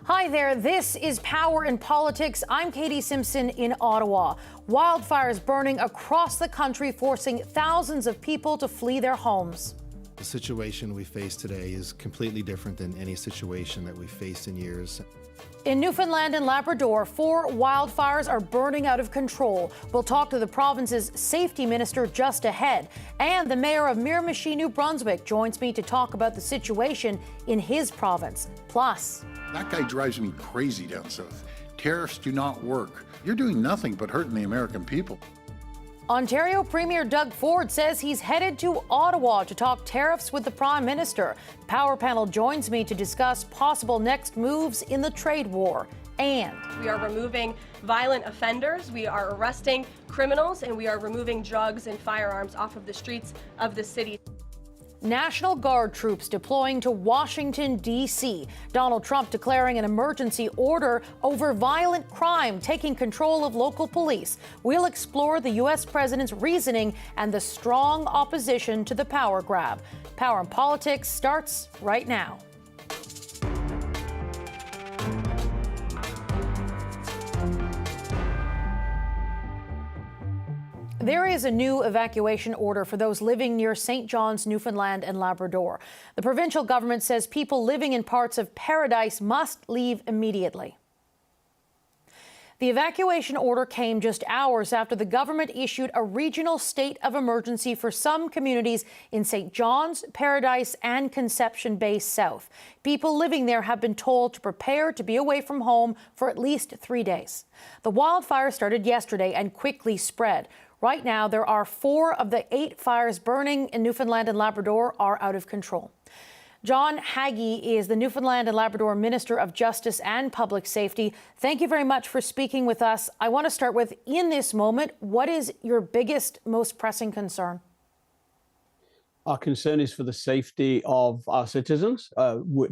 Hi there, this is Power in Politics. I'm Katie Simpson in Ottawa. Wildfires burning across the country, forcing thousands of people to flee their homes. The situation we face today is completely different than any situation that we've faced in years. In Newfoundland and Labrador, 4 wildfires are burning out of control. We'll talk to the province's safety minister just ahead. And the mayor of Miramichi, New Brunswick, joins me to talk about the situation in his province. Plus, that guy drives me crazy down south. Tariffs do not work. You're doing nothing but hurting the American people. Ontario Premier Doug Ford says he's headed to Ottawa to talk tariffs with the Prime Minister. The Power Panel joins me to discuss possible next moves in the trade war. And we are removing violent offenders, we are arresting criminals, and we are removing drugs and firearms off of the streets of the city. National Guard troops deploying to Washington, D.C. Donald Trump declaring an emergency order over violent crime, taking control of local police. We'll explore the U.S. president's reasoning and the strong opposition to the power grab. Power in Politics starts right now. There is a new evacuation order for those living near St. John's, Newfoundland and Labrador. The provincial government says people living in parts of Paradise must leave immediately. The evacuation order came just hours after the government issued a regional state of emergency for some communities in St. John's, Paradise and Conception Bay South. People living there have been told to prepare to be away from home for at least 3 days. The wildfire started yesterday and quickly spread. Right now, there are 4 of the 8 fires burning in Newfoundland and Labrador are out of control. John Haggie is the Newfoundland and Labrador Minister of Justice and Public Safety. Thank you very much for speaking with us. I want to start with, in this moment, what is your biggest, most pressing concern? Our concern is for the safety of our citizens,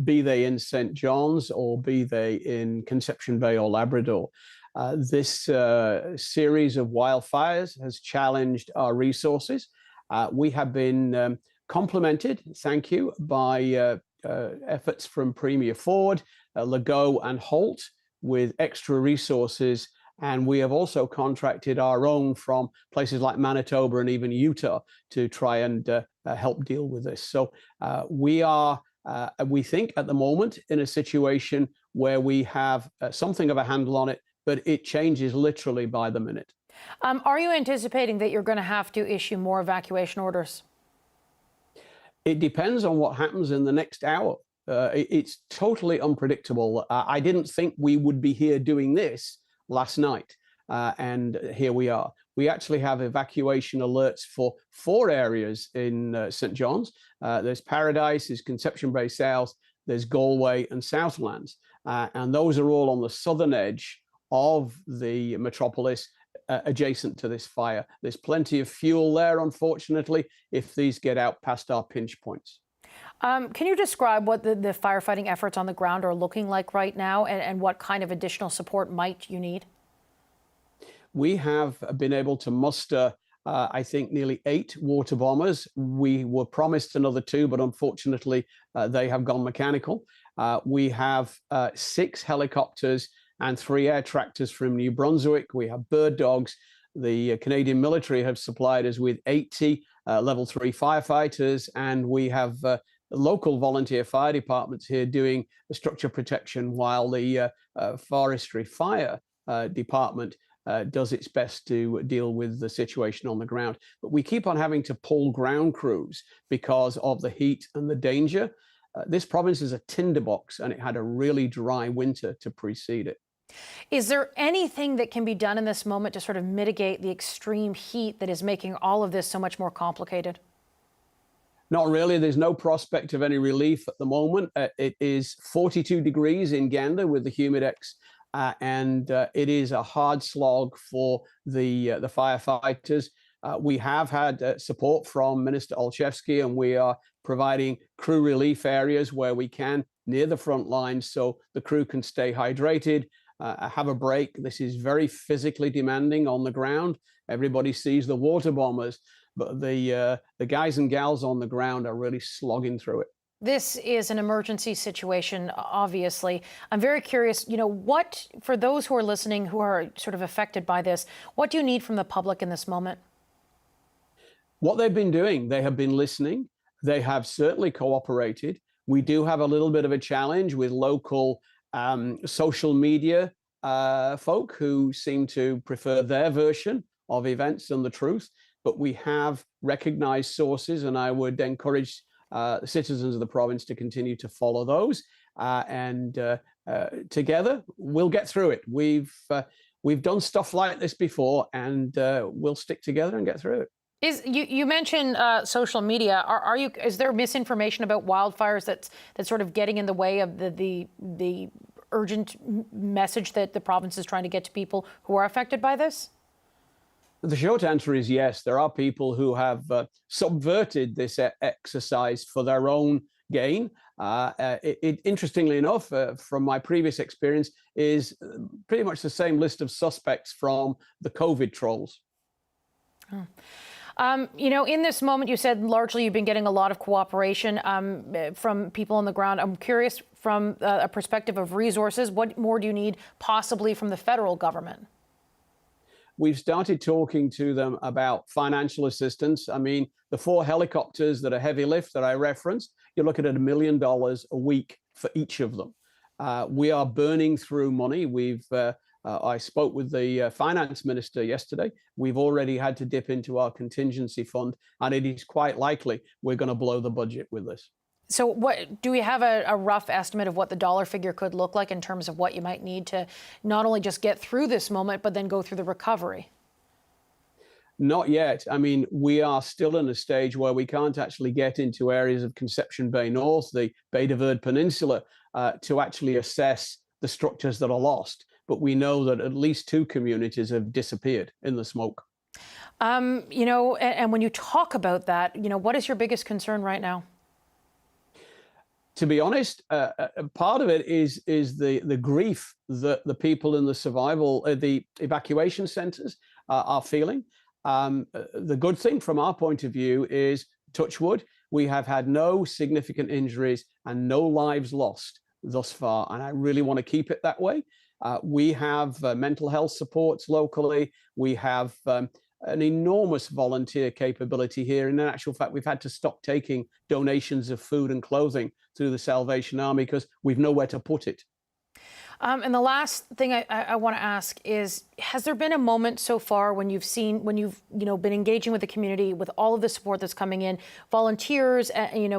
be they in St. John's or be they in Conception Bay or Labrador. This series of wildfires has challenged our resources. We have been complemented, thank you, by efforts from Premier Ford, Legault and Holt with extra resources. And we have also contracted our own from places like Manitoba and even Utah to try and help deal with this. So we are, we think at the moment, in a situation where we have something of a handle on it, but it changes literally by the minute. Are you anticipating that you're going to have to issue more evacuation orders? It depends on what happens in the next hour. It's totally unpredictable. I didn't think we would be here doing this last night, and here we are. We actually have evacuation alerts for 4 areas in St. John's. There's Paradise, there's Conception Bay South, there's Galway and Southlands, and those are all on the southern edge of the metropolis adjacent to this fire. There's plenty of fuel there, unfortunately, if these get out past our pinch points. Can you describe what the firefighting efforts on the ground are looking like right now, and what kind of additional support might you need? We have been able to muster, I think, nearly 8 water bombers. We were promised another 2, but unfortunately, they have gone mechanical. We have 6 helicopters and 3 air tractors from New Brunswick. We have bird dogs. The Canadian military have supplied us with 80 level 3 firefighters, and we have local volunteer fire departments here doing the structure protection, while the forestry fire department does its best to deal with the situation on the ground. But we keep on having to pull ground crews because of the heat and the danger. This province is a tinderbox, and it had a really dry winter to precede it. Is there anything that can be done in this moment to sort of mitigate the extreme heat that is making all of this so much more complicated? Not really. There's no prospect of any relief at the moment. It is 42 degrees in Gander with the humidex, and it is a hard slog for the firefighters. We have had support from Minister Olszewski, and we are providing crew relief areas where we can near the front lines so the crew can stay hydrated, have a break. This is very physically demanding on the ground. Everybody sees the water bombers, but the guys and gals on the ground are really slogging through it. This is an emergency situation, obviously. I'm very curious, what, for those who are listening who are sort of affected by this, what do you need from the public in this moment? What they've been doing, they have been listening. They have certainly cooperated. We do have a little bit of a challenge with local social media folk who seem to prefer their version of events and the truth. But we have recognized sources, and I would encourage citizens of the province to continue to follow those. And together, we'll get through it. We've done stuff like this before, and we'll stick together and get through it. You mentioned social media. Is there misinformation about wildfires that's sort of getting in the way of the urgent message that the province is trying to get to people who are affected by this? The short answer is yes. There are people who have subverted this exercise for their own gain. Interestingly enough, from my previous experience, is pretty much the same list of suspects from the COVID trolls. Oh. In this moment, you said largely you've been getting a lot of cooperation from people on the ground. I'm curious, from a perspective of resources, what more do you need possibly from the federal government? We've started talking to them about financial assistance. I mean, the 4 helicopters that are heavy lift that I referenced, you're looking at $1 million a week for each of them. We are burning through money. I spoke with the finance minister yesterday. We've already had to dip into our contingency fund, and it is quite likely we're going to blow the budget with this. So what do we have a rough estimate of what the dollar figure could look like in terms of what you might need to not only just get through this moment, but then go through the recovery? Not yet. I mean, we are still in a stage where we can't actually get into areas of Conception Bay North, the Bay de Verde Peninsula, to actually assess the structures that are lost. But we know that at least 2 communities have disappeared in the smoke. And when you talk about that, what is your biggest concern right now? To be honest, part of it is the grief that the people in the evacuation centres are feeling. The good thing from our point of view is, touch wood, we have had no significant injuries and no lives lost thus far, and I really want to keep it that way. We have mental health supports locally. We have an enormous volunteer capability here. And in actual fact, we've had to stop taking donations of food and clothing through the Salvation Army because we've nowhere to put it. And the last thing I want to ask is, has there been a moment so far when you've been engaging with the community with all of the support that's coming in, volunteers,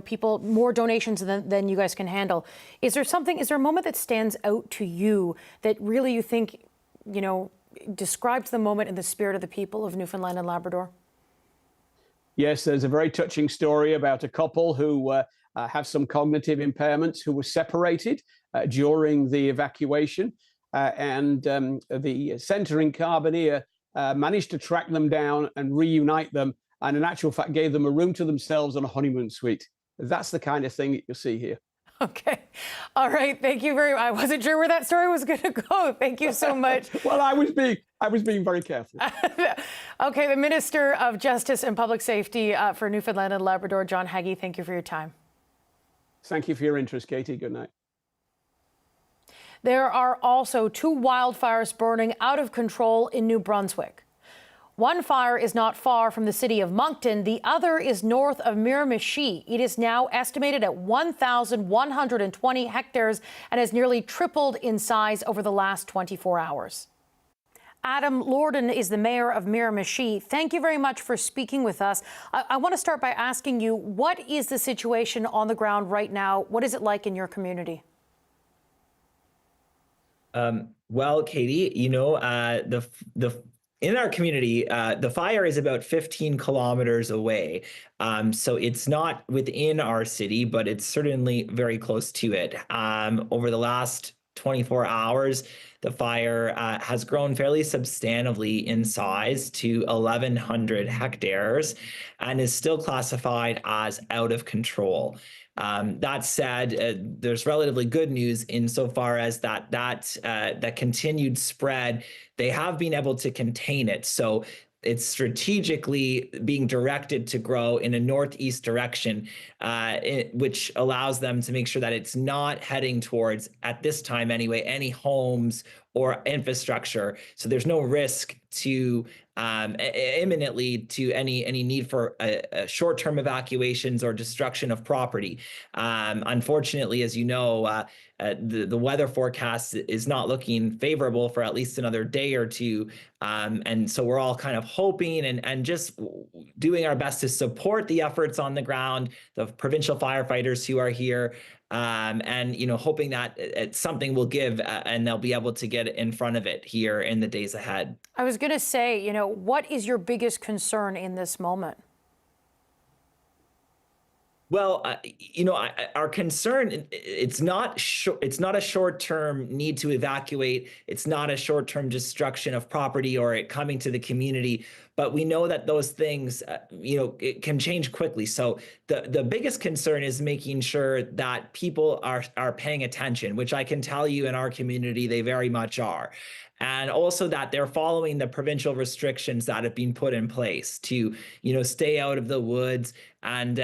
people, more donations than you guys can handle? Is there a moment that stands out to you that really you think, describes the moment and the spirit of the people of Newfoundland and Labrador? Yes, there's a very touching story about a couple who have some cognitive impairments who were separated during the evacuation, and the centre in Carbonear managed to track them down and reunite them, and in actual fact gave them a room to themselves and a honeymoon suite. That's the kind of thing that you'll see here. Okay. All right. Thank you very much. I wasn't sure where that story was going to go. Thank you so much. Well, I was being very careful. Okay. The Minister of Justice and Public Safety for Newfoundland and Labrador, John Haggie, thank you for your time. Thank you for your interest, Katie. Good night. There are also 2 wildfires burning out of control in New Brunswick. One fire is not far from the city of Moncton. The other is north of Miramichi. It is now estimated at 1,120 hectares and has nearly tripled in size over the last 24 hours. Adam Lorden is the mayor of Miramichi. Thank you very much for speaking with us. I want to start by asking you, what is the situation on the ground right now? What is it like in your community? Well, Katie, in our community, the fire is about 15 kilometers away. So it's not within our city, but it's certainly very close to it. Over the last 24 hours, the fire has grown fairly substantively in size to 1,100 hectares and is still classified as out of control. That said, there's relatively good news insofar as that continued spread, they have been able to contain it. So it's strategically being directed to grow in a northeast direction, which allows them to make sure that it's not heading towards, at this time anyway, any homes or infrastructure. So there's no risk to imminently to any need for a short-term evacuations or destruction of property. Unfortunately, as you know, the weather forecast is not looking favorable for at least another day or two. And so we're all kind of hoping and just doing our best to support the efforts on the ground, the provincial firefighters who are here, and hoping that something will give and they'll be able to get in front of it here in the days ahead. I was going to say, what is your biggest concern in this moment? Well, our concern, it's not a short-term need to evacuate. It's not a short-term destruction of property or it coming to the community. But we know that those things, it can change quickly. So the biggest concern is making sure that people are paying attention, which I can tell you in our community, they very much are. And also that they're following the provincial restrictions that have been put in place to, stay out of the woods and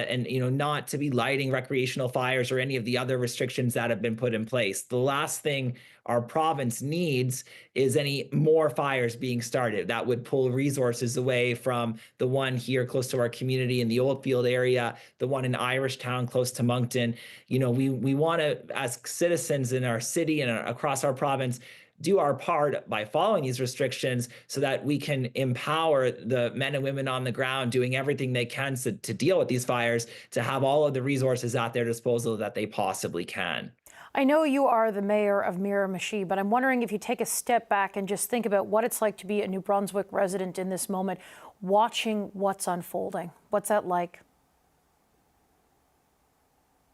not to be lighting recreational fires or any of the other restrictions that have been put in place. The last thing our province needs is any more fires being started. That would pull resources away from the one here close to our community in the Oldfield area, the one in Irishtown close to Moncton. We want to, as citizens in our city and across our province, do our part by following these restrictions so that we can empower the men and women on the ground doing everything they can to deal with these fires, to have all of the resources at their disposal that they possibly can. I know you are the mayor of Miramichi, but I'm wondering if you take a step back and just think about what it's like to be a New Brunswick resident in this moment, watching what's unfolding. What's that like?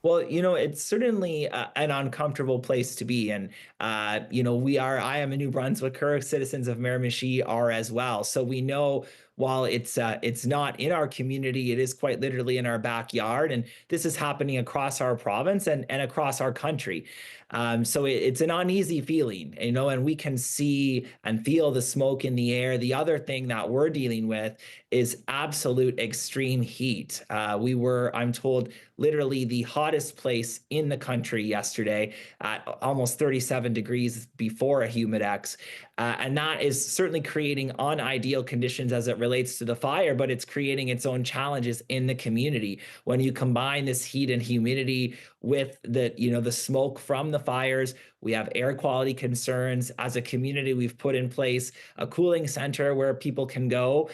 Well, it's certainly an uncomfortable place to be. And, I am a New Brunswicker, citizens of Miramichi are as well. So we know while it's not in our community, it is quite literally in our backyard. And this is happening across our province and across our country. So it's an uneasy feeling, and we can see and feel the smoke in the air. The other thing that we're dealing with is absolute extreme heat. We were, I'm told, literally the hottest place in the country yesterday at almost 37 degrees before a humidex. And that is certainly creating unideal conditions as it relates to the fire, but it's creating its own challenges in the community. When you combine this heat and humidity with the smoke from the fires, we have air quality concerns. As a community, we've put in place a cooling center where people can go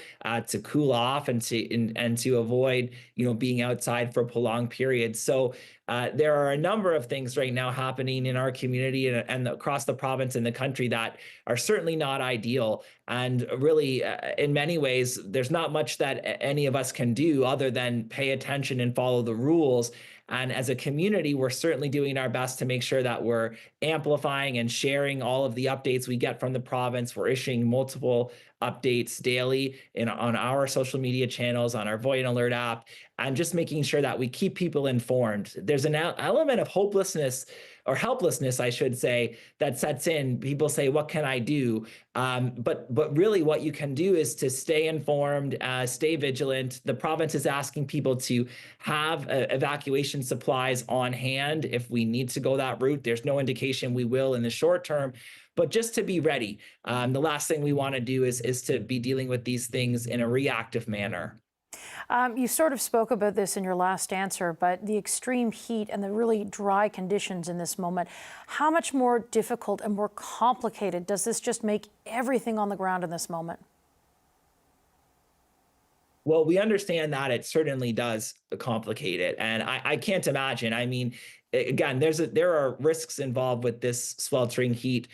to cool off and to avoid, being outside for prolonged periods. So there are a number of things right now happening in our community and across the province and the country that are certainly not ideal. And really, in many ways, there's not much that any of us can do other than pay attention and follow the rules. And as a community, we're certainly doing our best to make sure that we're amplifying and sharing all of the updates we get from the province. We're issuing multiple updates daily on our social media channels, on our Void Alert app, and just making sure that we keep people informed. There's an element of hopelessness or helplessness, I should say, that sets in. People say, what can I do? But really what you can do is to stay informed, stay vigilant. The province is asking people to have evacuation supplies on hand if we need to go that route. There's no indication we will in the short term, but just to be ready. The last thing we want to do is to be dealing with these things in a reactive manner. You sort of spoke about this in your last answer, but the extreme heat and the really dry conditions in this moment, how much more difficult and more complicated does this just make everything on the ground in this moment? Well, we understand that it certainly does complicate it. And I can't imagine. I mean, again, there are risks involved with this sweltering heat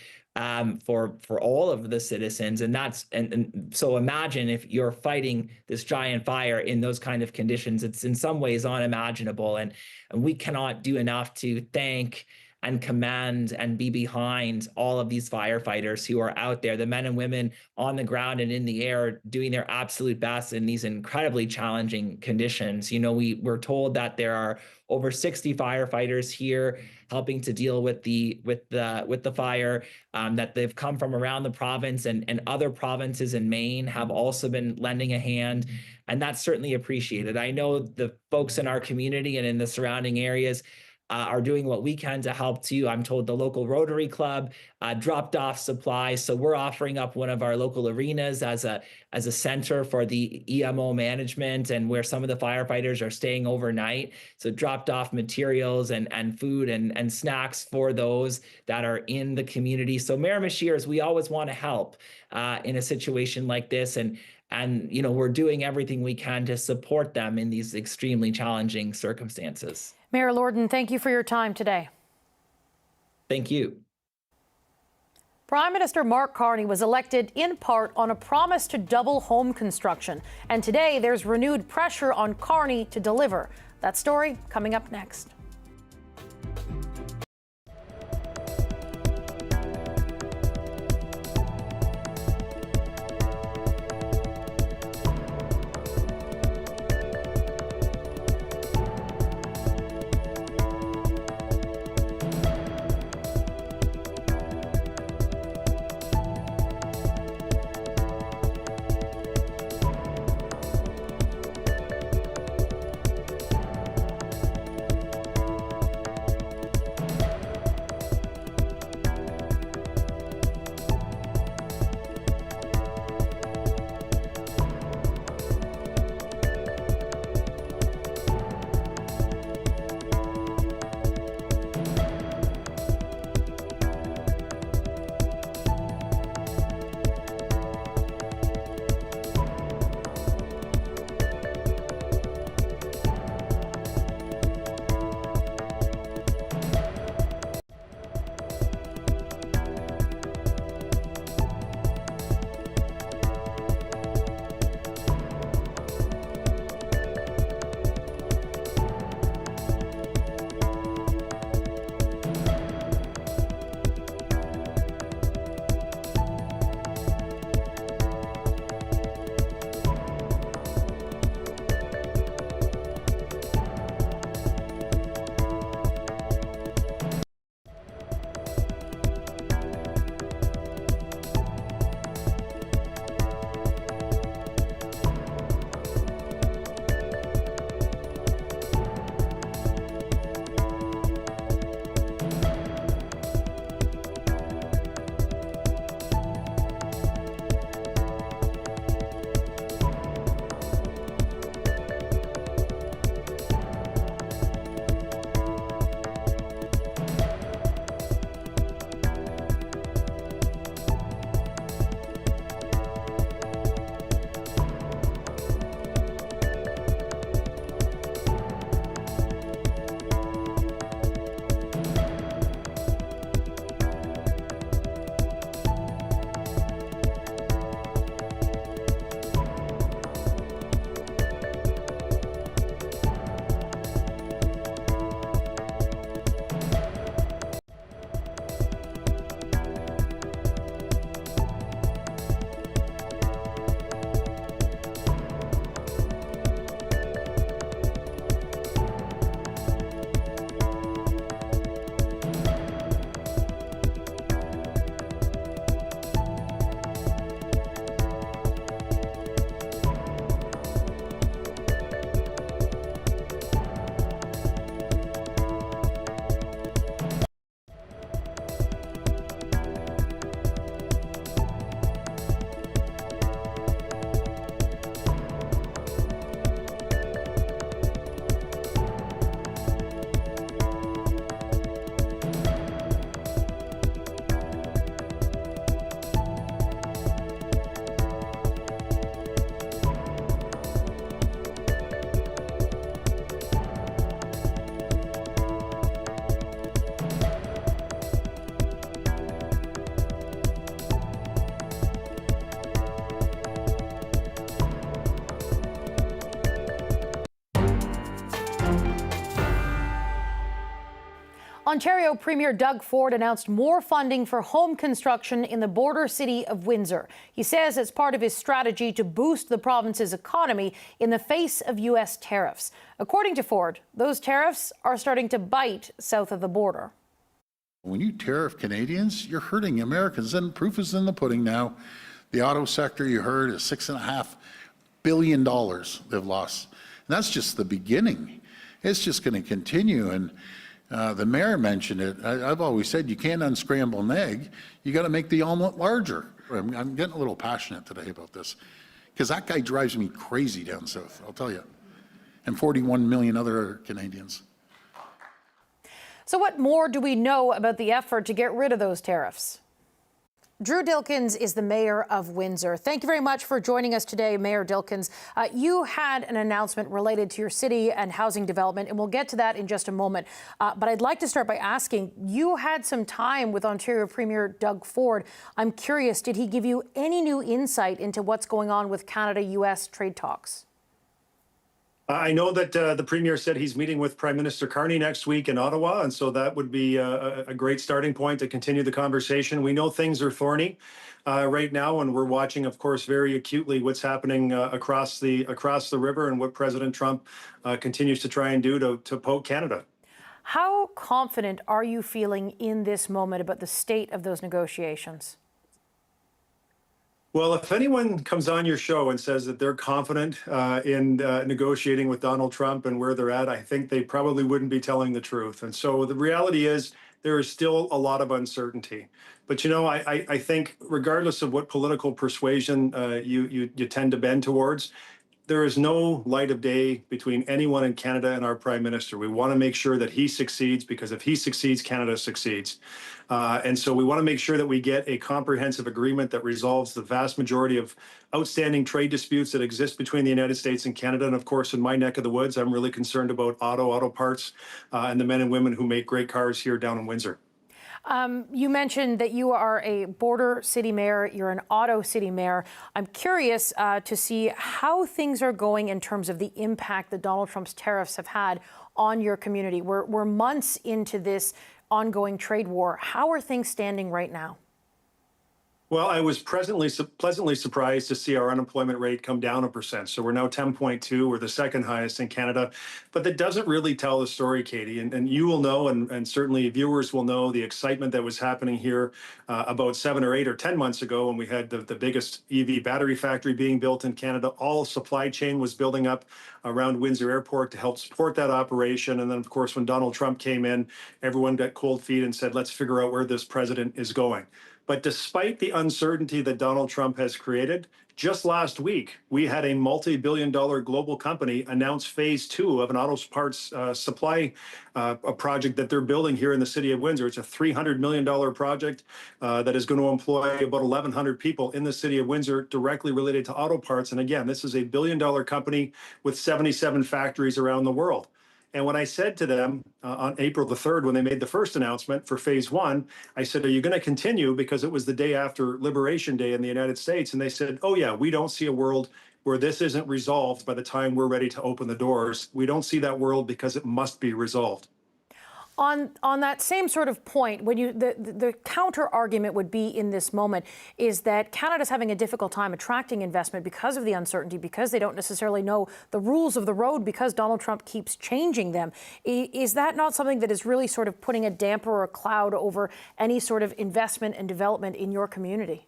for all of the citizens. And so imagine if you're fighting this giant fire in those kind of conditions. It's in some ways unimaginable. And we cannot do enough to thank and command and be behind all of these firefighters who are out there, the men and women on the ground and in the air doing their absolute best in these incredibly challenging conditions. You know, we're told that there are over 60 firefighters here helping to deal with the fire, that they've come from around the province, and other provinces in Maine have also been lending a hand, and that's certainly appreciated. I know the folks in our community and in the surrounding areas are doing what we can to help too. I'm told the local Rotary Club dropped off supplies, so we're offering up one of our local arenas as a center for the EMO management, and where some of the firefighters are staying overnight. So dropped off materials and food and snacks for those that are in the community. So Miramichiers, we always want to help in a situation like this, and you know, we're doing everything we can to support them in these extremely challenging circumstances. Mayor Lordan, thank you for your time today. Thank you. Prime Minister Mark Carney was elected in part on a promise to double home construction. And today there's renewed pressure on Carney to deliver. That story coming up next. Ontario Premier Doug Ford announced more funding for home construction in the border city of Windsor. He says it's part of his strategy to boost the province's economy in the face of U.S. tariffs. According to Ford, those tariffs are starting to bite south of the border. When you tariff Canadians, you're hurting Americans, and proof is in the pudding now. The auto sector, you heard, is $6.5 billion they've lost. And that's just the beginning. It's just going to continue. And the mayor mentioned it. I've always said you can't unscramble an egg. You got to make the omelet larger. I'm getting a little passionate today about this because that guy drives me crazy down south, I'll tell you, and 41 million other Canadians. So what more do we know about the effort to get rid of those tariffs? Drew Dilkins is the mayor of Windsor. Thank you very much for joining us today, Mayor Dilkins. You had an announcement related to your city and housing development, and we'll get to that in just a moment. But I'd like to start by asking, you had some time with Ontario Premier Doug Ford. I'm curious, did he give you any new insight into what's going on with Canada-U.S. trade talks? I know that the Premier said he's meeting with Prime Minister Carney next week in Ottawa, and so that would be a great starting point to continue the conversation. We know things are thorny right now, and we're watching, of course, very acutely what's happening across the river and what President Trump continues to try and do to poke Canada. How confident are you feeling in this moment about the state of those negotiations? Well, if anyone comes on your show and says that they're confident in negotiating with Donald Trump and where they're at, I think they probably wouldn't be telling the truth. And so the reality is there is still a lot of uncertainty. But, you know, I think regardless of what political persuasion you tend to bend towards, there is no light of day between anyone in Canada and our Prime Minister. We want to make sure that he succeeds, because if he succeeds, Canada succeeds. And so we want to make sure that we get a comprehensive agreement that resolves the vast majority of outstanding trade disputes that exist between the United States and Canada. And of course, in my neck of the woods, I'm really concerned about auto parts and the men and women who make great cars here down in Windsor. You mentioned that you are a border city mayor, you're an auto city mayor. I'm curious to see how things are going in terms of the impact that Donald Trump's tariffs have had on your community. We're months into this ongoing trade war. How are things standing right now? Well, I was pleasantly surprised to see our unemployment rate come down 1%. So we're now 10.2. We're the second highest in Canada. But that doesn't really tell the story, Katie. And you will know, and certainly viewers will know, the excitement that was happening here about 7 or 8 or 10 months ago when we had the biggest EV battery factory being built in Canada. All supply chain was building up around Windsor Airport to help support that operation. And then, of course, when Donald Trump came in, everyone got cold feet and said, let's figure out where this president is going. But despite the uncertainty that Donald Trump has created, just last week, we had a multi-billion-dollar global company announce phase 2 of an auto parts supply project that they're building here in the city of Windsor. It's a $300 million project that is going to employ about 1,100 people in the city of Windsor directly related to auto parts. And again, this is a billion-dollar company with 77 factories around the world. And when I said to them on April the 3rd, when they made the first announcement for phase 1, I said, are you going to continue? Because it was the day after Liberation Day in the United States. And they said, oh, yeah, we don't see a world where this isn't resolved by the time we're ready to open the doors. We don't see that world because it must be resolved. On that same sort of point, when the counter argument would be in this moment is that Canada's having a difficult time attracting investment because of the uncertainty, because they don't necessarily know the rules of the road, because Donald Trump keeps changing them. Is that not something that is really sort of putting a damper or a cloud over any sort of investment and development in your community?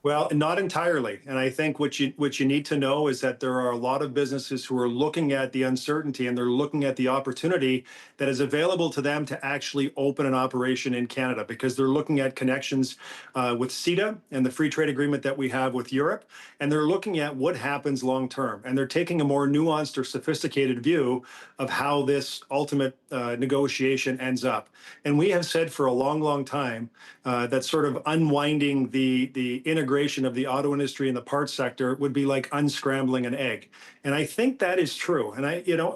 Well, not entirely. And I think what you need to know is that there are a lot of businesses who are looking at the uncertainty and they're looking at the opportunity that is available to them to actually open an operation in Canada, because they're looking at connections with CETA and the free trade agreement that we have with Europe. And they're looking at what happens long term. And they're taking a more nuanced or sophisticated view of how this ultimate negotiation ends up. And we have said for a long, long time that sort of unwinding the integration of the auto industry and the parts sector would be like unscrambling an egg. And I think that is true. And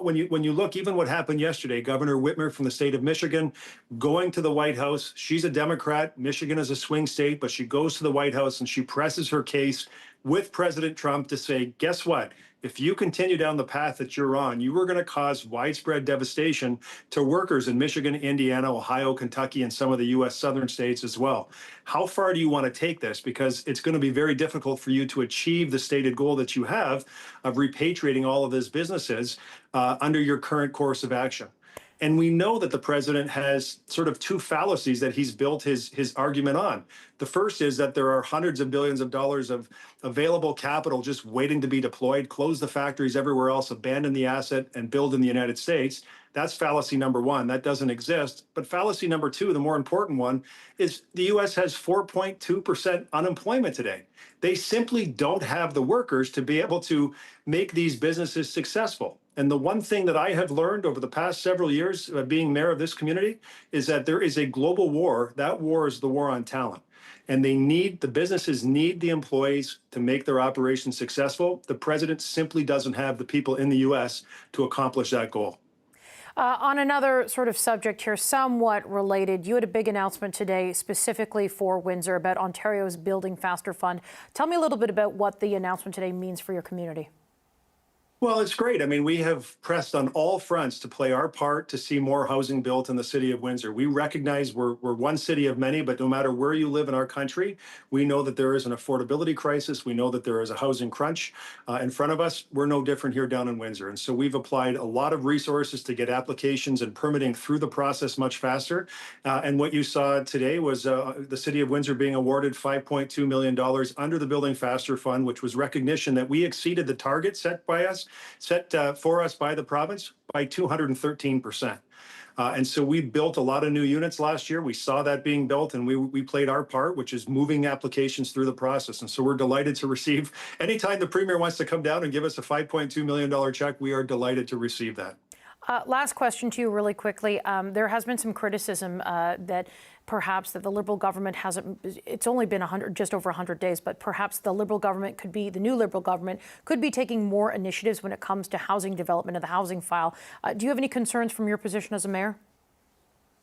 when you look, even what happened yesterday, Governor Whitmer from the state of Michigan going to the White House. She's a Democrat. Michigan is a swing state, but she goes to the White House and she presses her case with President Trump to say, guess what? If you continue down the path that you're on, you are going to cause widespread devastation to workers in Michigan, Indiana, Ohio, Kentucky, and some of the U.S. southern states as well. How far do you want to take this? Because it's going to be very difficult for you to achieve the stated goal that you have of repatriating all of those businesses under your current course of action. And we know that the president has sort of two fallacies that he's built his argument on. The first is that there are hundreds of billions of dollars of available capital just waiting to be deployed, close the factories everywhere else, abandon the asset, and build in the United States. That's fallacy number one. That doesn't exist. But fallacy number two, the more important one, is the U.S. has 4.2% unemployment today. They simply don't have the workers to be able to make these businesses successful. And the one thing that I have learned over the past several years of being mayor of this community is that there is a global war. That war is the war on talent. And the businesses need the employees to make their operations successful. The president simply doesn't have the people in the U.S. to accomplish that goal. On another sort of subject here, somewhat related, you had a big announcement today specifically for Windsor about Ontario's Building Faster Fund. Tell me a little bit about what the announcement today means for your community. Well, it's great. I mean, we have pressed on all fronts to play our part to see more housing built in the city of Windsor. We recognize we're one city of many, but no matter where you live in our country, we know that there is an affordability crisis. We know that there is a housing crunch in front of us. We're no different here down in Windsor. And so we've applied a lot of resources to get applications and permitting through the process much faster. And what you saw today was the city of Windsor being awarded $5.2 million under the Building Faster Fund, which was recognition that we exceeded the target set for us by the province by 213%. And so we built a lot of new units last year. We saw that being built, and we played our part, which is moving applications through the process. And so we're delighted to receive, anytime the Premier wants to come down and give us a $5.2 million check, we are delighted to receive that. Last question to you really quickly. There has been some criticism that perhaps that the Liberal government hasn't, it's only been just over 100 days, but perhaps the Liberal government the new Liberal government could be taking more initiatives when it comes to housing development and the housing file. Do you have any concerns from your position as a mayor?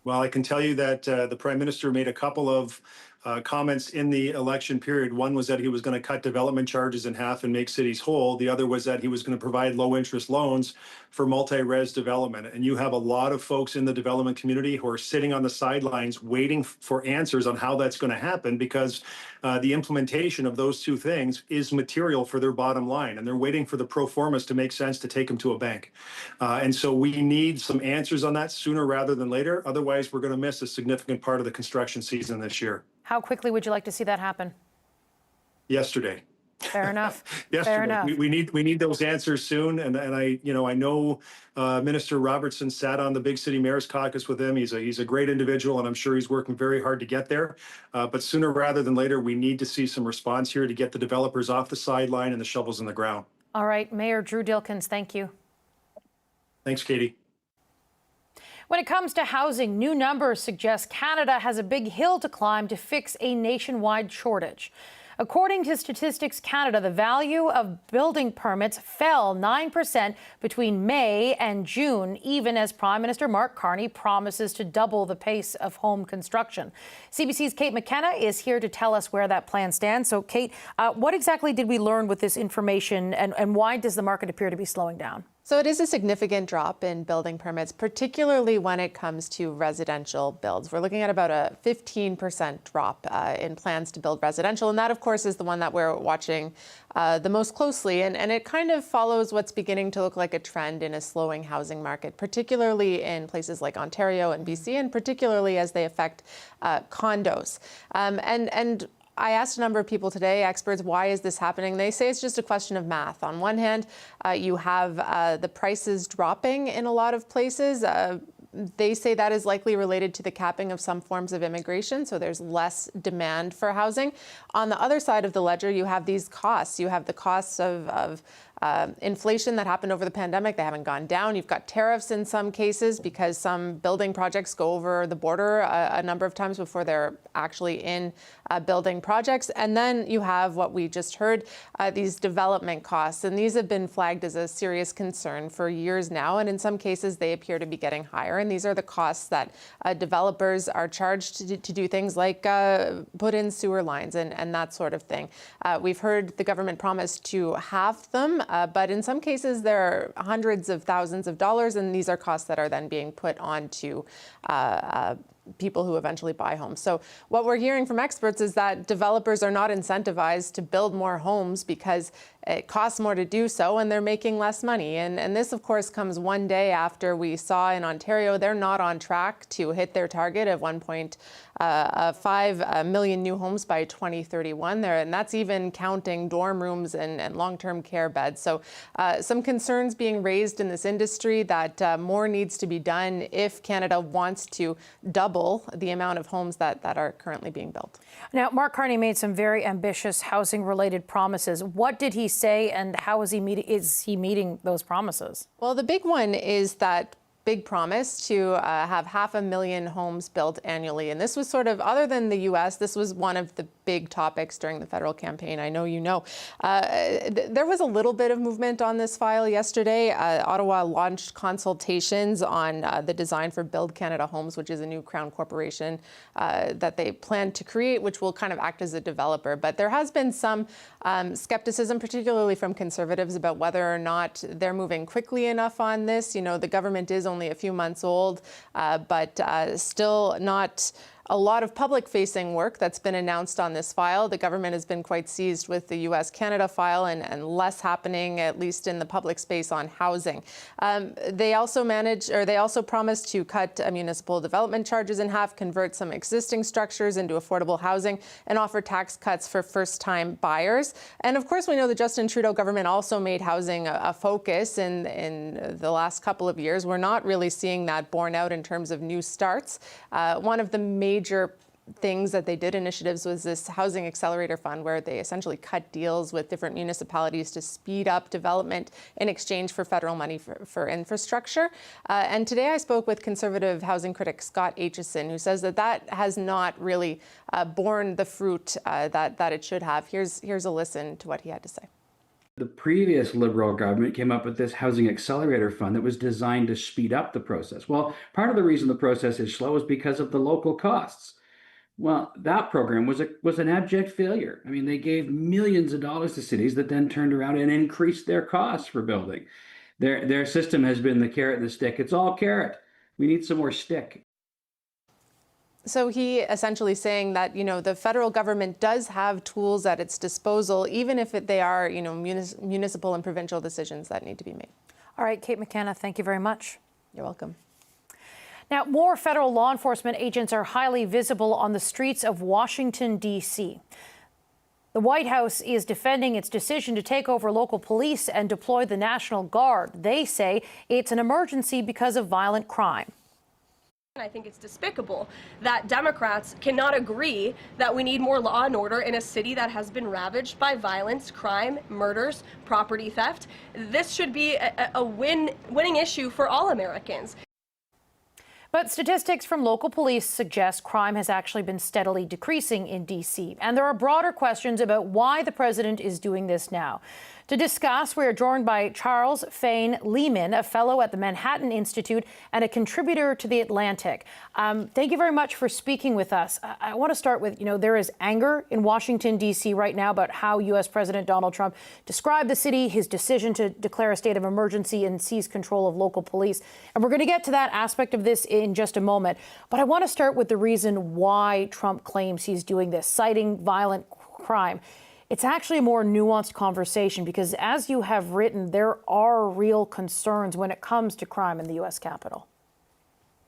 Well, I can tell you that the Prime Minister made a couple of comments in the election period. One was that he was going to cut development charges in half and make cities whole. The other was that he was going to provide low interest loans for multi-res development. And you have a lot of folks in the development community who are sitting on the sidelines waiting for answers on how that's going to happen, because the implementation of those two things is material for their bottom line. And they're waiting for the pro formas to make sense to take them to a bank. And so we need some answers on that sooner rather than later. Otherwise, we're going to miss a significant part of the construction season this year. How quickly would you like to see that happen? Yesterday. Fair enough. Yesterday. Fair enough. We need those answers soon. And I know Minister Robertson sat on the Big City Mayor's Caucus with him. He's a great individual, and I'm sure he's working very hard to get there. But sooner rather than later, we need to see some response here to get the developers off the sideline and the shovels in the ground. All right, Mayor Drew Dilkens, thank you. Thanks, Katie. When it comes to housing, new numbers suggest Canada has a big hill to climb to fix a nationwide shortage. According to Statistics Canada, the value of building permits fell 9% between May and June, even as Prime Minister Mark Carney promises to double the pace of home construction. CBC's Kate McKenna is here to tell us where that plan stands. So, Kate, what exactly did we learn with this information, and why does the market appear to be slowing down? So it is a significant drop in building permits, particularly when it comes to residential builds. We're looking at about a 15% drop in plans to build residential. And that, of course, is the one that we're watching the most closely. And it kind of follows what's beginning to look like a trend in a slowing housing market, particularly in places like Ontario and BC, and particularly as they affect condos. And I asked a number of people today, experts, why is this happening? They say it's just a question of math. On one hand, you have the prices dropping in a lot of places. They say that is likely related to the capping of some forms of immigration, so there's less demand for housing. On the other side of the ledger, you have these costs. You have the costs of inflation that happened over the pandemic. They haven't gone down. You've got tariffs in some cases because some building projects go over the border a number of times before they're actually in building projects. And then you have what we just heard, these development costs. And these have been flagged as a serious concern for years now. And in some cases, they appear to be getting higher. And these are the costs that developers are charged to do things like put in sewer lines and that sort of thing. We've heard the government promise to halve them, but in some cases, there are hundreds of thousands of dollars. And these are costs that are then being put onto people who eventually buy homes. So what we're hearing from experts is that developers are not incentivized to build more homes because it costs more to do so and they're making less money. And this, of course, comes one day after we saw in Ontario, they're not on track to hit their target of 1.5 million new homes by 2031 there. And that's even counting dorm rooms and long-term care beds. So some concerns being raised in this industry that more needs to be done if Canada wants to double the amount of homes that are currently being built. Now, Mark Carney made some very ambitious housing-related promises. What did he say, and how is he meeting those promises? Well, the big one is that big promise to have 500,000 homes built annually. And this was sort of, other than the U.S., this was one of the big topics during the federal campaign. I know you know. There was a little bit of movement on this file yesterday. Ottawa launched consultations on the design for Build Canada Homes, which is a new Crown corporation that they plan to create, which will kind of act as a developer. But there has been some skepticism, particularly from Conservatives, about whether or not they're moving quickly enough on this. You know, the government is only a few months old, but still not a lot of public-facing work that's been announced on this file. The government has been quite seized with the U.S.-Canada file and less happening, at least in the public space, on housing. They also promised to cut municipal development charges in half, convert some existing structures into affordable housing, and offer tax cuts for first-time buyers. And of course, we know the Justin Trudeau government also made housing a focus in the last couple of years. We're not really seeing that borne out in terms of new starts. One of the major things that they did, initiatives, was this Housing Accelerator Fund, where they essentially cut deals with different municipalities to speed up development in exchange for federal money for infrastructure. And today I spoke with Conservative housing critic Scott Aitchison, who says that has not really borne the fruit that it should have. Here's a listen to what he had to say. The previous Liberal government came up with this Housing Accelerator Fund that was designed to speed up the process. Well, part of the reason the process is slow is because of the local costs. Well, that program was an abject failure. I mean, they gave millions of dollars to cities that then turned around and increased their costs for building. Their system has been the carrot and the stick. It's all carrot. We need some more stick. So he essentially saying that, you know, the federal government does have tools at its disposal, even if they are, you know, municipal and provincial decisions that need to be made. All right, Kate McKenna, thank you very much. You're welcome. Now, more federal law enforcement agents are highly visible on the streets of Washington, D.C. The White House is defending its decision to take over local police and deploy the National Guard. They say it's an emergency because of violent crime. I think it's despicable that Democrats cannot agree that we need more law and order in a city that has been ravaged by violence, crime, murders, property theft. This should be a winning issue for all Americans. But statistics from local police suggest crime has actually been steadily decreasing in D.C. And there are broader questions about why the president is doing this now. To discuss, we are joined by Charles Fane Lehman, a fellow at the Manhattan Institute and a contributor to The Atlantic. Thank you very much for speaking with us. I want to start with, you know, there is anger in Washington, D.C. right now about how U.S. President Donald Trump described the city, his decision to declare a state of emergency and seize control of local police. And we're going to get to that aspect of this in just a moment. But I want to start with the reason why Trump claims he's doing this, citing violent crime. It's actually a more nuanced conversation because, as you have written, there are real concerns when it comes to crime in the U.S. Capitol.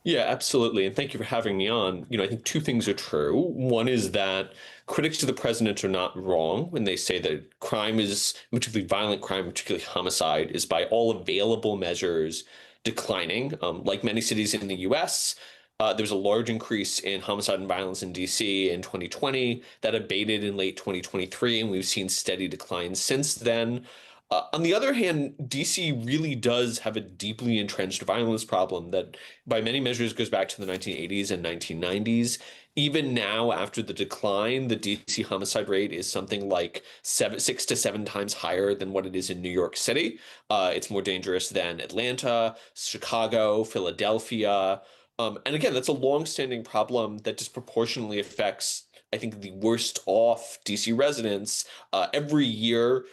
Yeah, absolutely. And thank you for having me on. You know, I think two things are true. One is that critics of the president are not wrong when they say that crime is, particularly violent crime, particularly homicide, is by all available measures declining. Like many cities in the U.S., there was a large increase in homicide and violence in D.C. in 2020 that abated in late 2023, and we've seen steady declines since then. On the other hand, DC really does have a deeply entrenched violence problem that, by many measures, goes back to the 1980s and 1990s. Even now, after the decline, the DC homicide rate is something like 6 to 7 times higher than what it is in New York City. It's more dangerous than Atlanta, Chicago, Philadelphia. And again, that's a longstanding problem that disproportionately affects, I think, the worst off DC residents. Every year,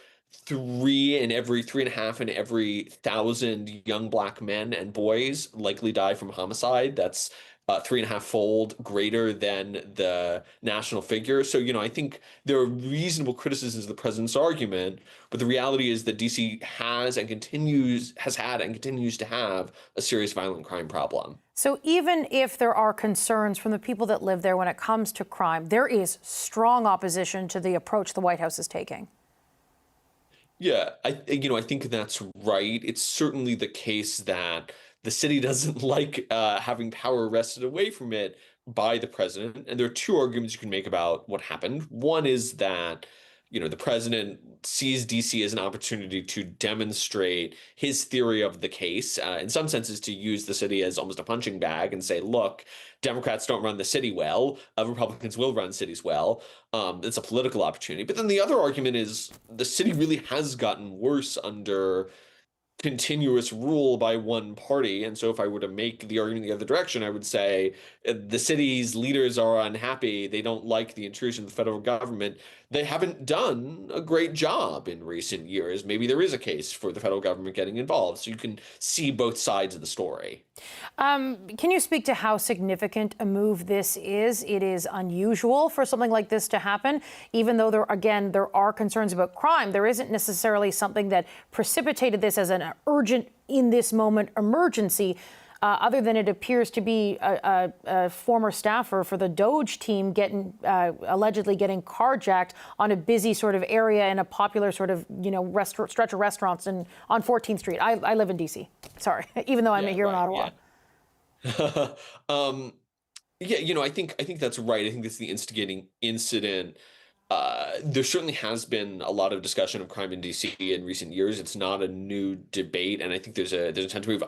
3.5 in every 1,000 young Black men and boys likely die from homicide. That's 3.5-fold greater than the national figure. So, I think there are reasonable criticisms of the president's argument, but the reality is that DC has had and continues to have a serious violent crime problem. So even if there are concerns from the people that live there when it comes to crime, there is strong opposition to the approach the White House is taking. Yeah, I think that's right. It's certainly the case that the city doesn't like having power wrested away from it by the president. And there are two arguments you can make about what happened. One is that, the president sees DC as an opportunity to demonstrate his theory of the case, in some senses to use the city as almost a punching bag and say, look, Democrats don't run the city well, Republicans will run cities well. It's a political opportunity. But then the other argument is the city really has gotten worse under continuous rule by one party. And so if I were to make the argument the other direction, I would say the city's leaders are unhappy. They don't like the intrusion of the federal government. They haven't done a great job in recent years. Maybe there is a case for the federal government getting involved. So you can see both sides of the story. Can you speak to how significant a move this is? It is unusual for something like this to happen, even though there are concerns about crime. There isn't necessarily something that precipitated this as an urgent, in this moment emergency, other than it appears to be a former staffer for the Doge team allegedly getting carjacked on a busy sort of area in a popular sort of, stretch of restaurants on 14th Street. I live in DC. Sorry, even though I'm here in Ottawa. Yeah. I think that's right. I think that's the instigating incident. There certainly has been a lot of discussion of crime in DC in recent years. It's not a new debate, and I think there's a trend to move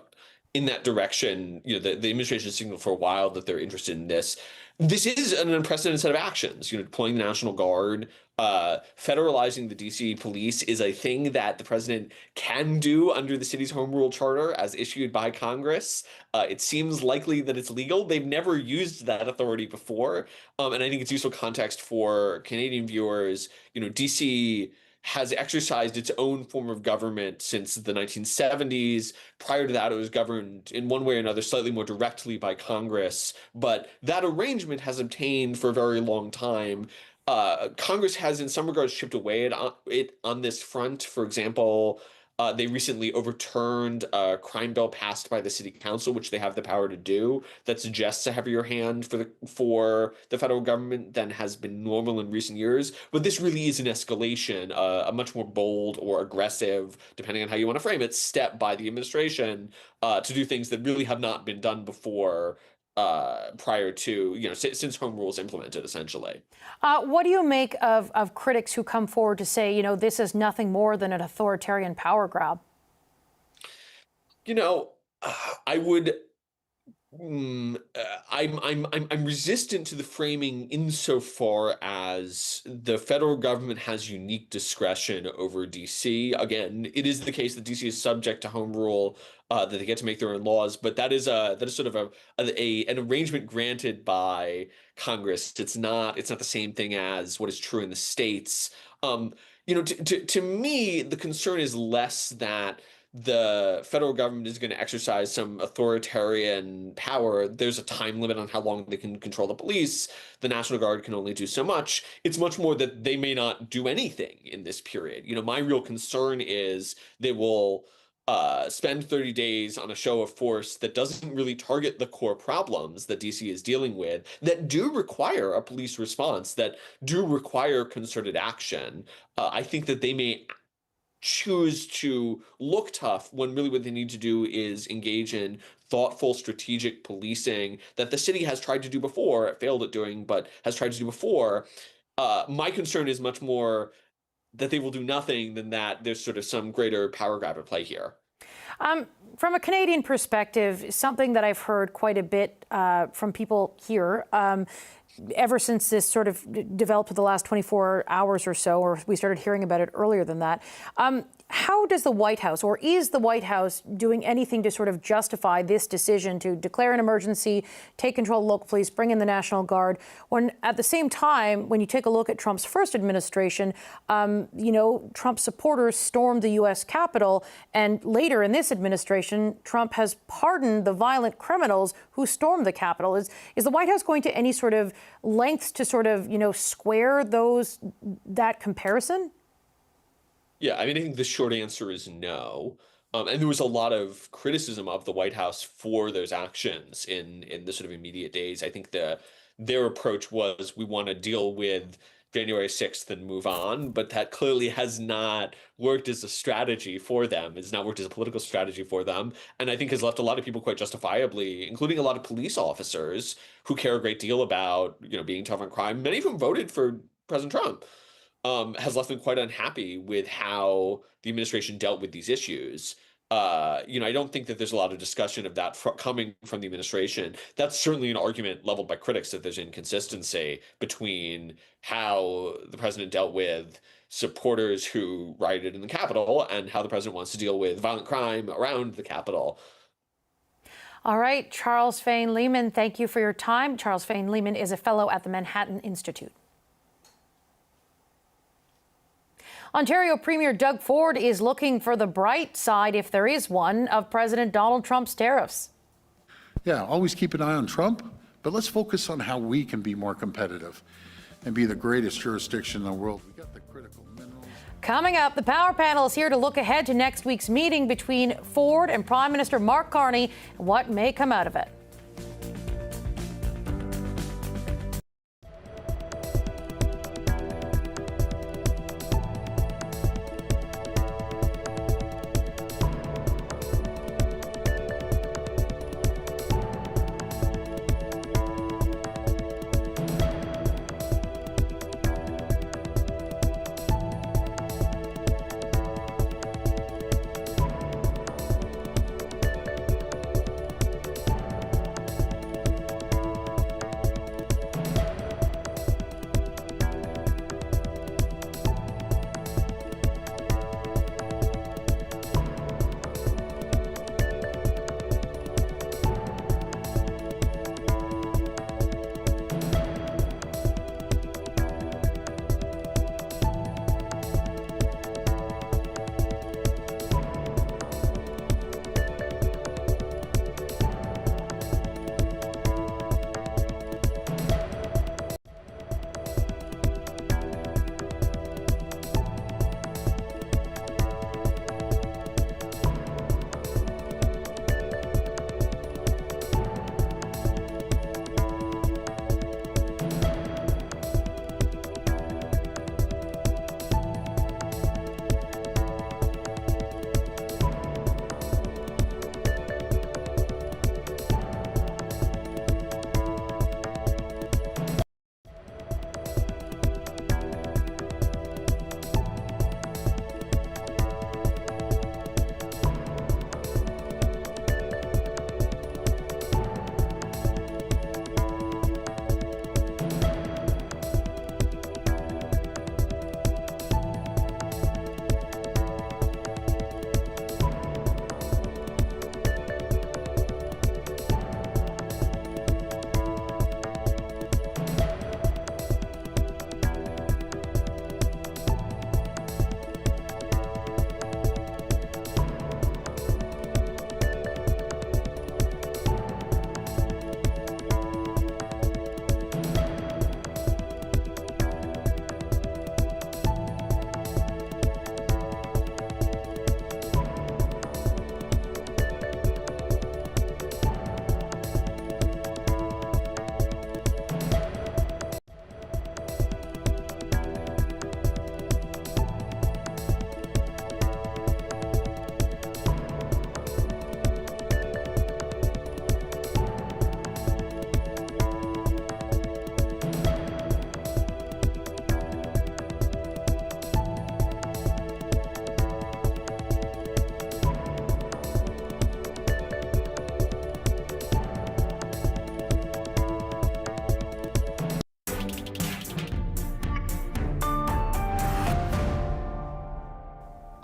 in that direction. The administration signaled for a while that they're interested in this. This is an unprecedented set of actions. Deploying the National Guard, federalizing the DC police is a thing that the president can do under the city's home rule charter as issued by Congress. It seems likely that it's legal. They've never used that authority before. And I think it's useful context for Canadian viewers. DC has exercised its own form of government since the 1970s. Prior to that, it was governed in one way or another slightly more directly by Congress. But that arrangement has obtained for a very long time. Congress has, in some regards, chipped away on this front. For example, they recently overturned a crime bill passed by the city council, which they have the power to do, that suggests a heavier hand for the federal government than has been normal in recent years. But this really is an escalation, a much more bold or aggressive, depending on how you want to frame it, step by the administration to do things that really have not been done before. Prior to, since home rule is implemented, essentially. What do you make of critics who come forward to say, this is nothing more than an authoritarian power grab? I would. I'm resistant to the framing insofar as the federal government has unique discretion over DC. Again, it is the case that DC is subject to home rule, that they get to make their own laws, but that is sort of an arrangement granted by Congress. It's not the same thing as what is true in the states. To me, the concern is less that the federal government is going to exercise some authoritarian power. There's a time limit on how long they can control the police. The National Guard can only do so much. It's much more that they may not do anything in this period. My real concern is they will spend 30 days on a show of force that doesn't really target the core problems that DC is dealing with, that do require a police response, that do require concerted action. I think that they may choose to look tough when really what they need to do is engage in thoughtful, strategic policing that the city has tried to do before, it failed at doing, but has tried to do before. My concern is much more that they will do nothing, then that there's sort of some greater power grab at play here. From a Canadian perspective, something that I've heard quite a bit from people here, ever since this sort of developed for the last 24 hours or so, or we started hearing about it earlier than that, how does the White House, or is the White House doing anything to sort of justify this decision to declare an emergency, take control of local police, bring in the National Guard, when at the same time, when you take a look at Trump's first administration, Trump supporters stormed the U.S. Capitol, and later in this administration, Trump has pardoned the violent criminals who stormed the Capitol. Is the White House going to any sort of lengths to sort of, square that comparison? Yeah, I mean, I think the short answer is no. And there was a lot of criticism of the White House for those actions in the sort of immediate days. I think their approach was, we want to deal with January 6th and move on, but that clearly has not worked as a strategy for them. It's not worked as a political strategy for them. And I think has left a lot of people quite justifiably, including a lot of police officers who care a great deal about, being tough on crime. Many of whom voted for President Trump. Has left them quite unhappy with how the administration dealt with these issues. I don't think that there's a lot of discussion of that coming from the administration. That's certainly an argument leveled by critics, that there's inconsistency between how the president dealt with supporters who rioted in the Capitol and how the president wants to deal with violent crime around the Capitol. All right, Charles Fane Lehman, thank you for your time. Charles Fane Lehman is a fellow at the Manhattan Institute. Ontario Premier Doug Ford is looking for the bright side, if there is one, of President Donald Trump's tariffs. Yeah, always keep an eye on Trump, but let's focus on how we can be more competitive and be the greatest jurisdiction in the world. We got the critical minerals. Coming up, the Power Panel is here to look ahead to next week's meeting between Ford and Prime Minister Mark Carney and what may come out of it.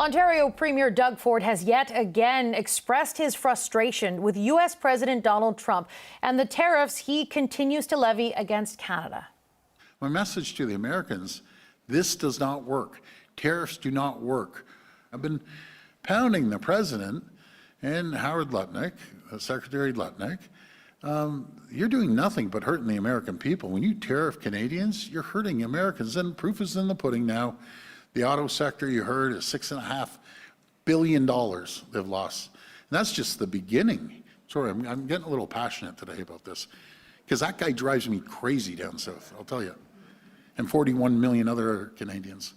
Ontario Premier Doug Ford has yet again expressed his frustration with U.S. President Donald Trump and the tariffs he continues to levy against Canada. My message to the Americans, this does not work. Tariffs do not work. I've been pounding the president and Howard Lutnick, Secretary Lutnick. You're doing nothing but hurting the American people. When you tariff Canadians, you're hurting Americans, and proof is in the pudding now. The auto sector, you heard, is $6.5 billion they've lost. And that's just the beginning. Sorry, I'm getting a little passionate today about this, because that guy drives me crazy down south, I'll tell you, and 41 million other Canadians.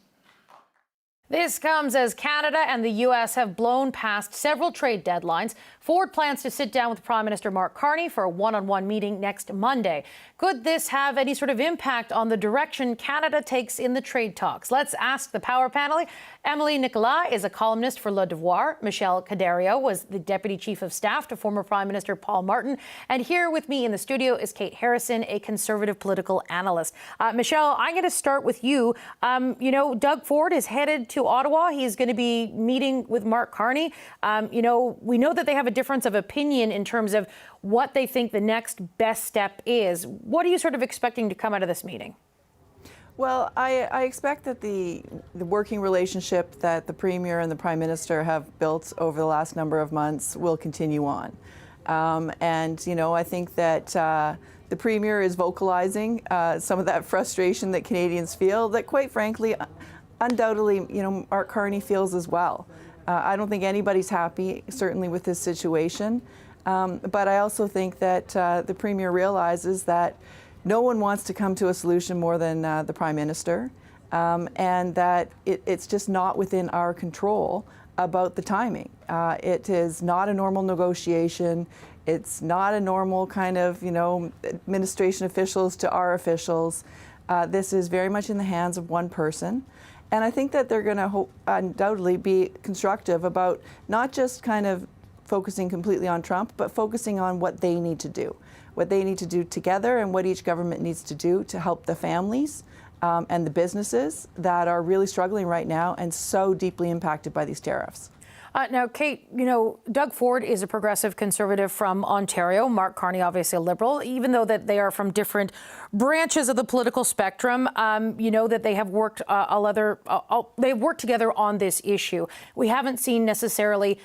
This comes as Canada and the U.S. have blown past several trade deadlines. Ford plans to sit down with Prime Minister Mark Carney for a one-on-one meeting next Monday. Could this have any sort of impact on the direction Canada takes in the trade talks? Let's ask the Power Panel. Emily Nicolas is a columnist for Le Devoir. Michelle Cadario was the Deputy Chief of Staff to former Prime Minister Paul Martin. And here with me in the studio is Kate Harrison, a Conservative political analyst. Michelle, I'm going to start with you. Doug Ford is headed to Ottawa. He's going to be meeting with Mark Carney. We know that they have a difference of opinion in terms of what they think the next best step is. What are you sort of expecting to come out of this meeting? Well, I expect that the working relationship that the Premier and the Prime Minister have built over the last number of months will continue on. I think that the Premier is vocalizing some of that frustration that Canadians feel, that quite frankly, undoubtedly, Mark Carney feels as well. I don't think anybody's happy, certainly with this situation. But I also think that the Premier realizes that no one wants to come to a solution more than the Prime Minister, and that it's just not within our control about the timing. It is not a normal negotiation. It's not a normal kind of, administration officials to our officials. This is very much in the hands of one person. And I think that they're going to undoubtedly be constructive about not just kind of focusing completely on Trump, but focusing on what they need to do together, and what each government needs to do to help the families and the businesses that are really struggling right now and so deeply impacted by these tariffs. Now, Kate, Doug Ford is a progressive Conservative from Ontario. Mark Carney, obviously a Liberal. Even though that they are from different branches of the political spectrum, that they have worked they've worked together on this issue. We haven't seen necessarily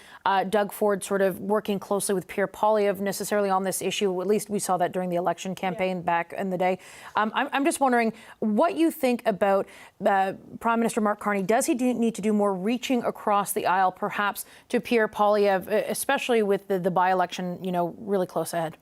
Doug Ford sort of working closely with Pierre Poilievre necessarily on this issue. At least we saw that during the election campaign back in the day. I'm just wondering what you think about Prime Minister Mark Carney. Does he need to do more reaching across the aisle, perhaps, to Pierre Poilievre, especially with the by-election, really close ahead?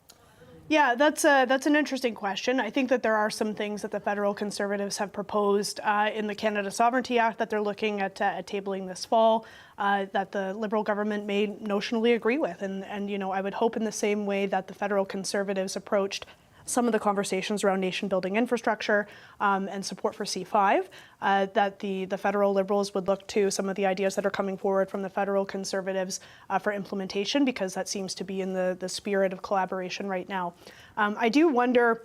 Yeah, that's an interesting question. I think that there are some things that the federal Conservatives have proposed in the Canada Sovereignty Act that they're looking at tabling this fall, that the Liberal government may notionally agree with. And I would hope in the same way that the federal Conservatives approached some of the conversations around nation-building infrastructure and support for C5, that the federal Liberals would look to some of the ideas that are coming forward from the federal Conservatives for implementation, because that seems to be in the spirit of collaboration right now. I do wonder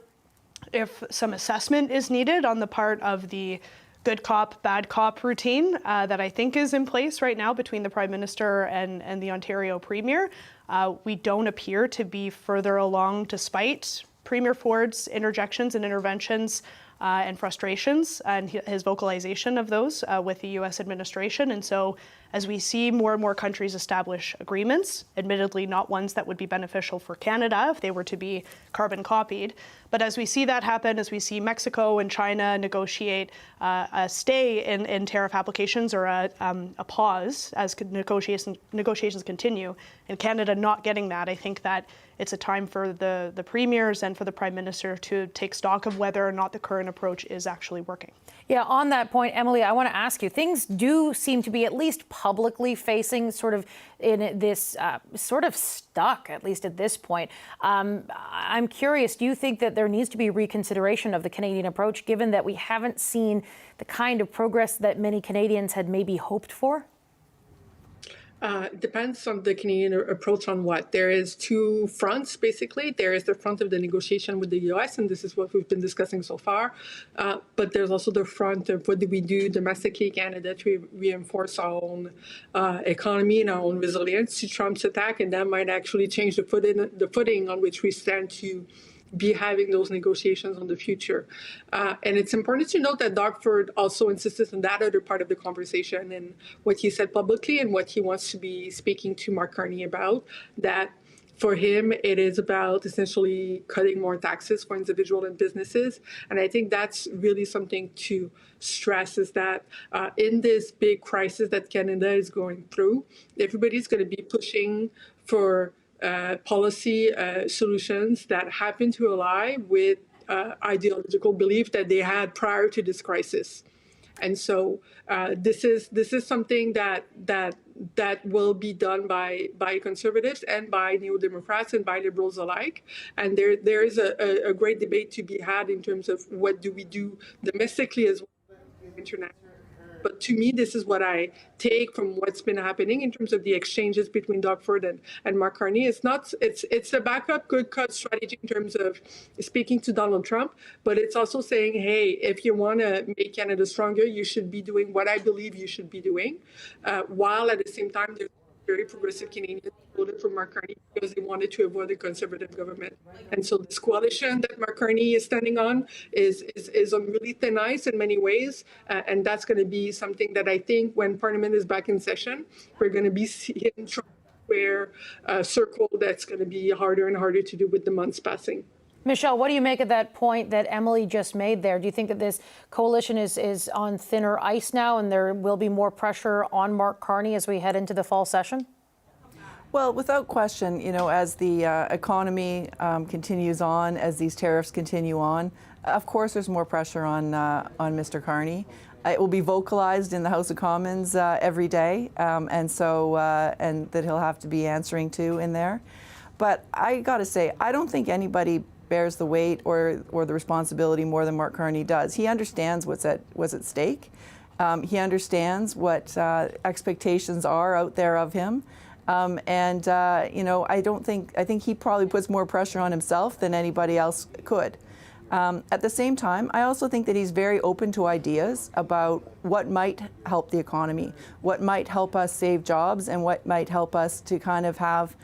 if some assessment is needed on the part of the good cop, bad cop routine that I think is in place right now between the Prime Minister and the Ontario Premier. We don't appear to be further along, despite Premier Ford's interjections and interventions and frustrations and his vocalization of those with the U.S. administration. And so as we see more and more countries establish agreements, admittedly not ones that would be beneficial for Canada if they were to be carbon copied, but as we see that happen, as we see Mexico and China negotiate a stay in tariff applications or a pause as negotiations continue, and Canada not getting that, I think that it's a time for the premiers and for the Prime Minister to take stock of whether or not the current approach is actually working. Yeah, on that point, Emily, I want to ask you, things do seem to be at least publicly facing sort of in this sort of stuck, at least at this point. I'm curious, do you think that there needs to be reconsideration of the Canadian approach, given that we haven't seen the kind of progress that many Canadians had maybe hoped for? Depends on the Canadian approach on what. There is two fronts, basically. There is the front of the negotiation with the U.S., and this is what we've been discussing so far. But there's also the front of what do we do domestically, Canada, to reinforce our own economy and our own resilience to Trump's attack, and that might actually change the footing on which we stand to be having those negotiations on the future. And it's important to note that Doug Ford also insisted on that other part of the conversation and what he said publicly and what he wants to be speaking to Mark Carney about, that for him, it is about essentially cutting more taxes for individuals and businesses. And I think that's really something to stress, is that in this big crisis that Canada is going through, everybody's going to be pushing for policy solutions that happen to align with ideological belief that they had prior to this crisis. And so this is something that will be done by conservatives and by neo-democrats and by liberals alike. And there is a great debate to be had in terms of what do we do domestically as well as internationally. But to me, this is what I take from what's been happening in terms of the exchanges between Doug Ford and Mark Carney. It's a backup good cut strategy in terms of speaking to Donald Trump, but it's also saying, hey, if you want to make Canada stronger, you should be doing what I believe you should be doing, while at the same time there's very progressive Canadians who voted for Mark Carney because they wanted to avoid a conservative government. And so this coalition that Mark Carney is standing on is on really thin ice in many ways. And that's going to be something that I think when Parliament is back in session, we're going to be seeing Trump wear a circle that's going to be harder and harder to do with the months passing. Michelle, what do you make of that point that Emily just made there? Do you think that this coalition is on thinner ice now and there will be more pressure on Mark Carney as we head into the fall session? Well, without question, as the economy continues on, as these tariffs continue on, of course there's more pressure on Mr. Carney. It will be vocalized in the House of Commons every day, and that he'll have to be answering to in there. But I got to say, I don't think anybody bears the weight or the responsibility more than Mark Carney does. He understands what's at stake. He understands what expectations are out there of him. I think he probably puts more pressure on himself than anybody else could. At the same time, I also think that he's very open to ideas about what might help the economy, what might help us save jobs, and what might help us to kind of have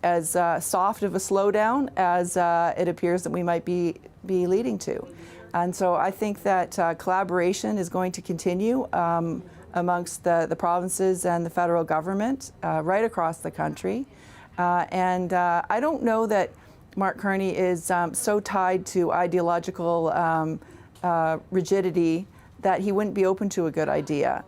as soft of a slowdown as it appears that we might be leading to. And so I think that collaboration is going to continue amongst the provinces and the federal government right across the country. I don't know that Mark Carney is so tied to ideological rigidity that he wouldn't be open to a good idea.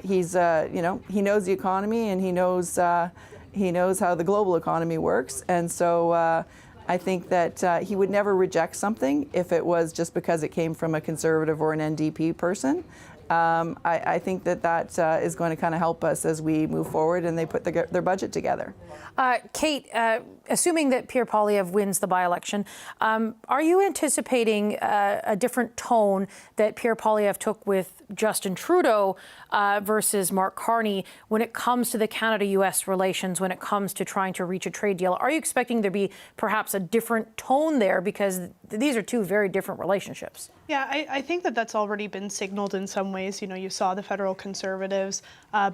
He knows the economy and he knows how the global economy works. And so I think that he would never reject something if it was just because it came from a Conservative or an NDP person. I think that is going to kind of help us as we move forward and they put their budget together. Kate, assuming that Pierre Poilievre wins the by-election, are you anticipating a different tone that Pierre Poilievre took with Justin Trudeau versus Mark Carney when it comes to the Canada-U.S. relations, when it comes to trying to reach a trade deal? Are you expecting there to be perhaps a different tone there, because these are two very different relationships? Yeah, I think that's already been signaled in some ways. You saw the federal Conservatives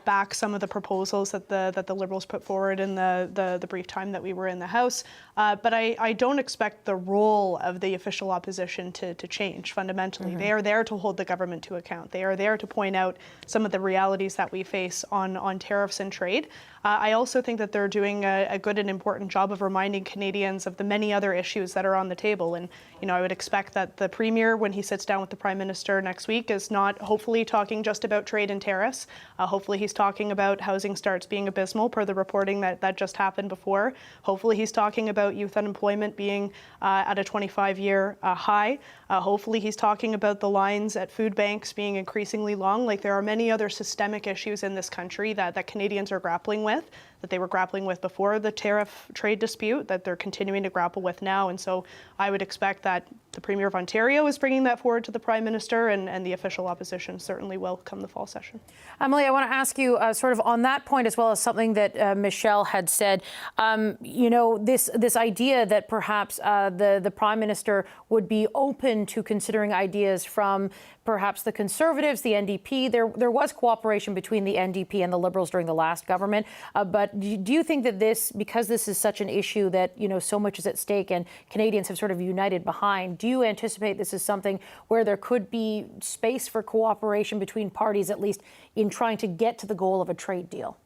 back some of the proposals that the Liberals put forward in the brief time that we were in the House. But I don't expect the role of the official opposition to change fundamentally. Mm-hmm. They are there to hold the government to account. They are there to point out some of the realities that we face on tariffs and trade. I also think that they're doing a good and important job of reminding Canadians of the many other issues that are on the table. And, I would expect that the Premier, when he sits down with the Prime Minister next week, is not hopefully talking just about trade and tariffs. Hopefully he's talking about housing starts being abysmal per the reporting that just happened before. Hopefully he's talking about youth unemployment being at a 25-year high. Hopefully he's talking about the lines at food banks being increasingly long. Like, there are many other systemic issues in this country that Canadians are grappling with that they were grappling with before the tariff trade dispute that they're continuing to grapple with now. And so I would expect that the Premier of Ontario is bringing that forward to the Prime Minister, and the official opposition certainly will come the fall session. Emily, I want to ask you sort of on that point, as well as something that Michelle had said, this idea that perhaps the Prime Minister would be open to considering ideas from perhaps the Conservatives, the NDP. There was cooperation between the NDP and the Liberals during the last government. But do you think that because this is such an issue that, so much is at stake and Canadians have sort of united behind, do you anticipate this is something where there could be space for cooperation between parties, at least in trying to get to the goal of a trade deal?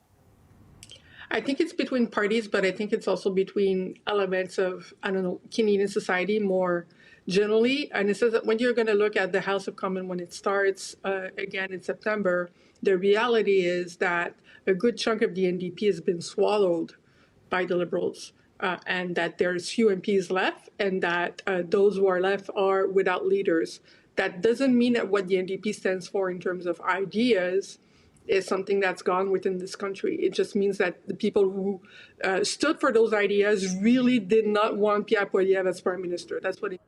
I think it's between parties, but I think it's also between elements of, Canadian society more generally. And it says that when you're going to look at the House of Commons when it starts again in September, the reality is that a good chunk of the NDP has been swallowed by the Liberals. And that there's few MPs left, and that those who are left are without leaders. That doesn't mean that what the NDP stands for in terms of ideas is something that's gone within this country. It just means that the people who stood for those ideas really did not want Pierre Poilievre as Prime Minister. That's what it.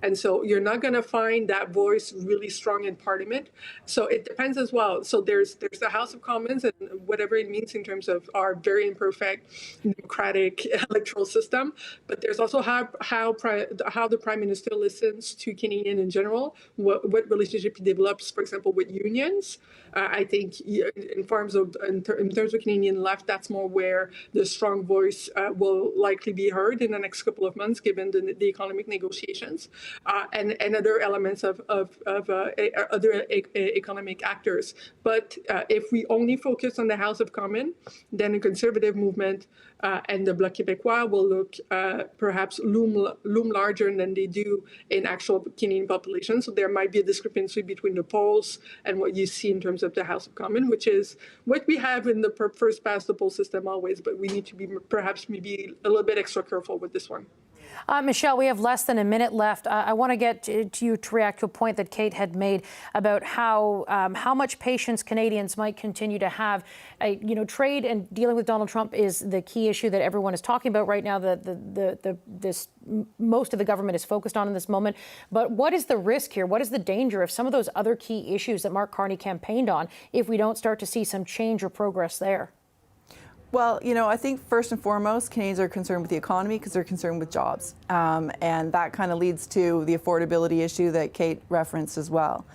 And so you're not going to find that voice really strong in Parliament. So it depends as well. So there's the House of Commons and whatever it means in terms of our very imperfect democratic electoral system. But there's also how the Prime Minister listens to Canadian in general, what relationship he develops, for example, with unions. I think in terms of Canadian left, that's more where the strong voice will likely be heard in the next couple of months, given the economic negotiations. And other elements of other economic actors. But if we only focus on the House of Commons, then the Conservative movement and the Bloc Québécois will look perhaps loom larger than they do in actual Canadian population. So there might be a discrepancy between the polls and what you see in terms of the House of Commons, which is what we have in the first past the poll system always, but we need to be perhaps maybe a little bit extra careful with this one. Michelle, we have less than a minute left. I want to get to you to react to a point that Kate had made about how much patience Canadians might continue to have. Trade and dealing with Donald Trump is the key issue that everyone is talking about right now. Most of the government is focused on in this moment. But what is the risk here? What is the danger of some of those other key issues that Mark Carney campaigned on if we don't start to see some change or progress there? Well, I think first and foremost, Canadians are concerned with the economy because they're concerned with jobs. And that kind of leads to the affordability issue that Kate referenced as well.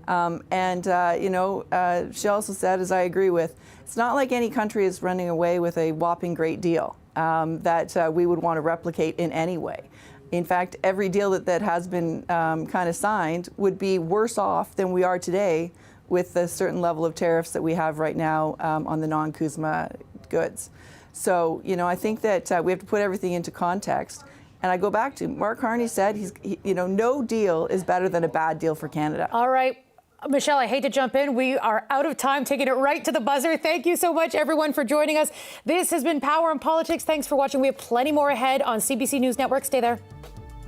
She also said, as I agree with, it's not like any country is running away with a whopping great deal that we would want to replicate in any way. In fact, every deal that has been kind of signed would be worse off than we are today with the certain level of tariffs that we have right now on the non-CUSMA goods. So, I think that we have to put everything into context. And I go back to Mark Carney said, no deal is better than a bad deal for Canada. All right. Michelle, I hate to jump in. We are out of time, taking it right to the buzzer. Thank you so much, everyone, for joining us. This has been Power and Politics. Thanks for watching. We have plenty more ahead on CBC News Network. Stay there.